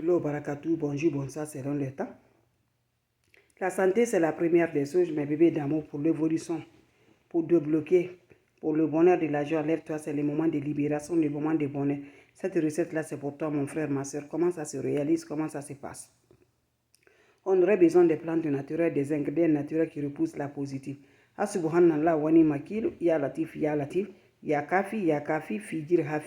rahmatullahi wa barakatuh. Bonjour, bonsoir, selon le temps. La santé, c'est la première des choses, mes bébés d'amour, pour l'évolution, pour débloquer, pour le bonheur de la joie. Lève-toi, c'est le moment de libération, le moment de bonheur. Cette recette-là, c'est pour toi, mon frère, ma soeur. Comment ça se réalise, comment ça se passe? On aurait besoin des plantes naturelles, des ingrédients naturels qui repoussent la positive. Subhanallah, wani makil, ya latif, ya kafi, fijirha.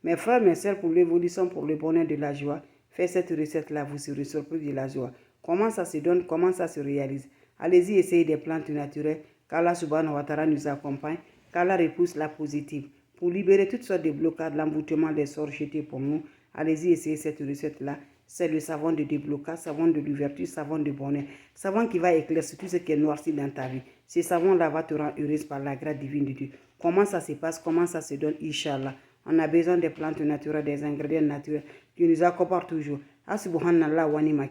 Mes frères, mes soeurs, pour l'évolution, pour le bonheur de la joie, faites cette recette-là, vous serez surpris de la joie. Comment ça se donne, comment ça se réalise? Allez-y, essayez des plantes naturelles, qu'Allah subhanahu wa ta'ala nous accompagne, qu'Allah repousse la positive. Pour libérer toutes sortes de blocages, l'emboutement des sorts jetés pour nous, allez-y, essayez cette recette-là. C'est le savon de déblocage, savon de l'ouverture, savon de bonheur. Savon qui va éclaircir tout ce qui est noirci dans ta vie. Ce savon-là va te rendre heureuse par la grâce divine de Dieu. Comment ça se passe, comment ça se donne, Inch'Allah. On a besoin des plantes naturelles, des ingrédients naturels qui nous accompagnent toujours. Subhanallah wa ni'mal.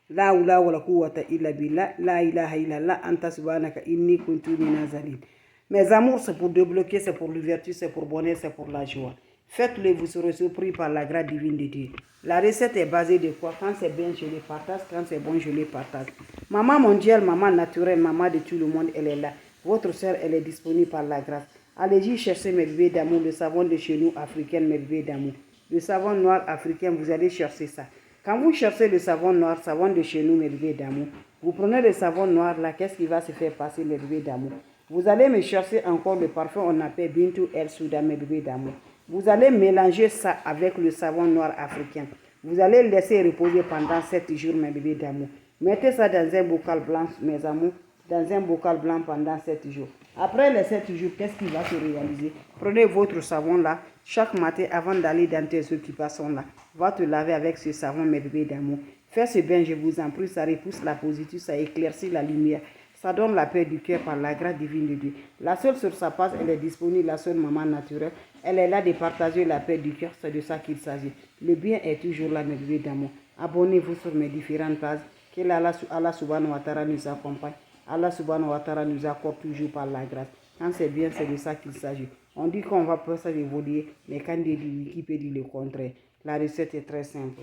La hawla wa la quwwata illa billah, la ilaha illallah, anta subhanaka inni kuntu minaz zalimin. Mes amours, c'est pour débloquer, c'est pour l'ouverture, c'est pour bonheur, c'est pour la joie. Faites-le, vous serez surpris par la grâce divine de Dieu. La recette est basée de quoi? Quand c'est bien, je les partage. Quand c'est bon, je les partage. Maman mondiale, maman naturelle, maman de tout le monde, elle est là. Votre soeur, elle est disponible par la grâce. Allez-y chercher mes bébés d'amour, le savon de chez nous africain, mes bébés d'amour. Le savon noir africain, vous allez chercher ça. Quand vous cherchez le savon noir, savon de chez nous, mes bébés d'amour, vous prenez le savon noir là, qu'est-ce qui va se faire passer, les bébés d'amour? Vous allez me chercher encore le parfum, on appelle Bintou El Souda, mes bébés d'amour. Vous allez mélanger ça avec le savon noir africain. Vous allez laisser reposer pendant 7 jours, mes bébés d'amour. Mettez ça dans un bocal blanc, mes amours, dans un bocal blanc pendant 7 jours. Après les 7 jours, qu'est-ce qui va se réaliser? Prenez votre savon là, chaque matin avant d'aller dans tes occupations là. Va te laver avec ce savon, mes bébés d'amour. Faites ce bain, je vous en prie, ça repousse la positive, ça éclaircit la lumière. Ça donne la paix du cœur par la grâce divine de Dieu. La seule sur sa page, elle est disponible, la seule maman naturelle. Elle est là de partager la paix du cœur, c'est de ça qu'il s'agit. Le bien est toujours là, mes bébés d'amour. Abonnez-vous sur mes différentes pages. Que Allah subhanahu wa ta'ala nous accompagne. Allah subhanahu wa ta'ala nous accorde toujours par la grâce. Quand c'est bien, c'est de ça qu'il s'agit. On dit qu'on va pas ça évoluer, mais quand il dit qui peut dire le contraire. La recette est très simple.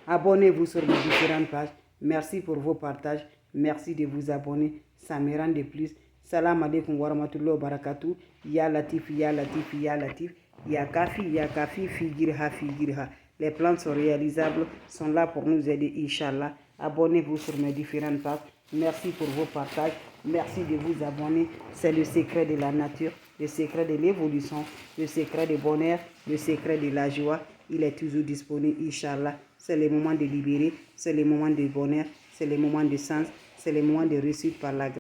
Abonnez-vous sur mes différentes pages. Merci pour vos partages. Merci de vous abonner. Ça me rend de plus. Salam alaikum wa rahmatullahi wa barakatuh. Ya latif, ya latif, ya latif. Ya kafi, fijirha. Les plantes sont réalisables, sont là pour nous aider, Inch'Allah. Abonnez-vous sur mes différentes pages. Merci pour vos partages. Merci de vous abonner. C'est le secret de la nature, le secret de l'évolution, le secret du bonheur, le secret de la joie. Il est toujours disponible, Inch'Allah. C'est le moment de libérer, c'est le moment de bonheur, c'est le moment de sens, c'est le moment de réussite par la grâce.